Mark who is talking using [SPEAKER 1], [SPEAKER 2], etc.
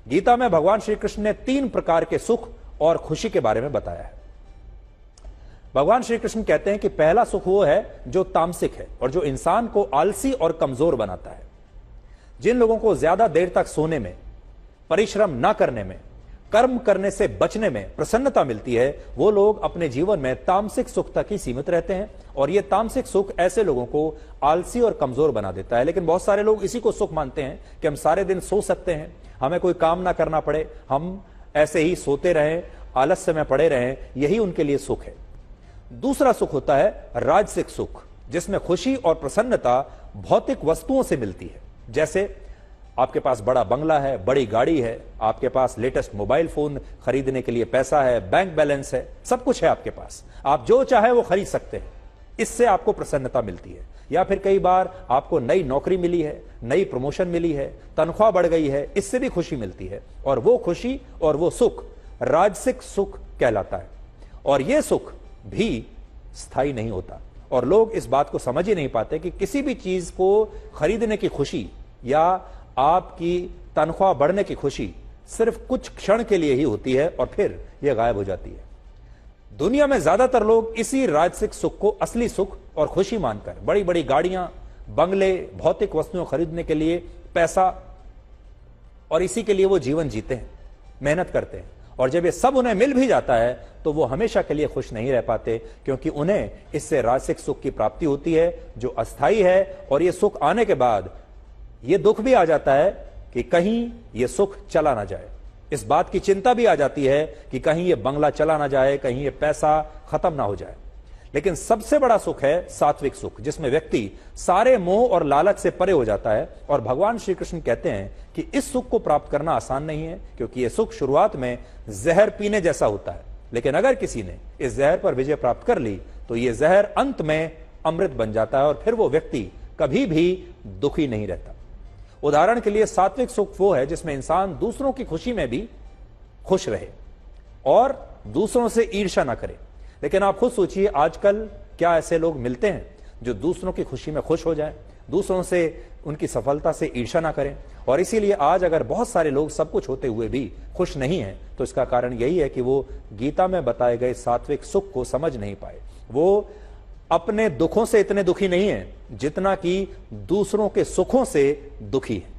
[SPEAKER 1] गीता में भगवान श्री कृष्ण ने 3 प्रकार के सुख और खुशी के बारे में बताया है। भगवान श्री कृष्ण कहते हैं कि पहला सुख वो है जो तामसिक है और जो इंसान को आलसी और कमजोर बनाता है। जिन लोगों को ज्यादा देर तक सोने में, परिश्रम न करने में, कर्म करने से बचने में प्रसन्नता मिलती है, वो लोग अपने जीवन में तामसिक सुख तक ही सीमित रहते हैं और ये तामसिक सुख ऐसे लोगों को आलसी और कमजोर बना देता है। लेकिन बहुत सारे लोग इसी को सुख मानते हैं कि हम सारे दिन सो सकते हैं, हमें कोई काम ना करना पड़े, हम ऐसे ही सोते रहें, आलस्य में पड़े रहें, यही उनके लिए सुख है। दूसरा सुख होता है राजसिक सुख, जिसमें खुशी और प्रसन्नता भौतिक वस्तुओं से मिलती है। जैसे आपके पास बड़ा बंगला है, बड़ी गाड़ी है, आपके पास लेटेस्ट मोबाइल फोन खरीदने के लिए पैसा है, बैंक बैलेंस है, सब कुछ है आपके पास, आप जो चाहे वो खरीद सकते हैं, इससे आपको प्रसन्नता मिलती है। या फिर कई बार आपको नई नौकरी मिली है, नई प्रमोशन मिली है, तनख्वाह बढ़ गई है, इससे भी खुशी मिलती है और वो खुशी और वो सुख राजसिक सुख कहलाता है। और ये सुख भी स्थायी नहीं होता और लोग इस बात को समझ ही नहीं पाते कि किसी भी चीज को खरीदने की खुशी या आपकी तनख्वाह बढ़ने की खुशी सिर्फ कुछ क्षण के लिए ही होती है और फिर यह गायब हो जाती है। दुनिया में ज्यादातर लोग इसी राजसिक सुख को असली सुख और खुशी मानकर बड़ी बड़ी गाड़ियां, बंगले, भौतिक वस्तुएं खरीदने के लिए पैसा और इसी के लिए वो जीवन जीते हैं, मेहनत करते हैं और जब ये सब उन्हें मिल भी जाता है तो वो हमेशा के लिए खुश नहीं रह पाते, क्योंकि उन्हें इससे राजसिक सुख की प्राप्ति होती है जो अस्थायी है। और ये सुख आने के बाद ये दुख भी आ जाता है कि कहीं ये सुख चला ना जाए, इस बात की चिंता भी आ जाती है कि कहीं ये बंगला चला ना जाए, कहीं ये पैसा खत्म ना हो जाए। लेकिन सबसे बड़ा सुख है सात्विक सुख, जिसमें व्यक्ति सारे मोह और लालच से परे हो जाता है। और भगवान श्री कृष्ण कहते हैं कि इस सुख को प्राप्त करना आसान नहीं है, क्योंकि यह सुख शुरुआत में जहर पीने जैसा होता है, लेकिन अगर किसी ने इस जहर पर विजय प्राप्त कर ली तो यह जहर अंत में अमृत बन जाता है और फिर वो व्यक्ति कभी भी दुखी नहीं रहता। उदाहरण के लिए सात्विक सुख वो है जिसमें इंसान दूसरों की खुशी में भी खुश रहे और दूसरों से ईर्ष्या ना करे। लेकिन आप खुद सोचिए, आजकल क्या ऐसे लोग मिलते हैं जो दूसरों की खुशी में खुश हो जाएं, दूसरों से उनकी सफलता से ईर्ष्या ना करें। और इसीलिए आज अगर बहुत सारे लोग सब कुछ होते हुए भी खुश नहीं हैं तो इसका कारण यही है कि वो गीता में बताए गए सात्विक सुख को समझ नहीं पाए। वो अपने दुखों से इतने दुखी नहीं है जितना कि दूसरों के सुखों से दुखी है।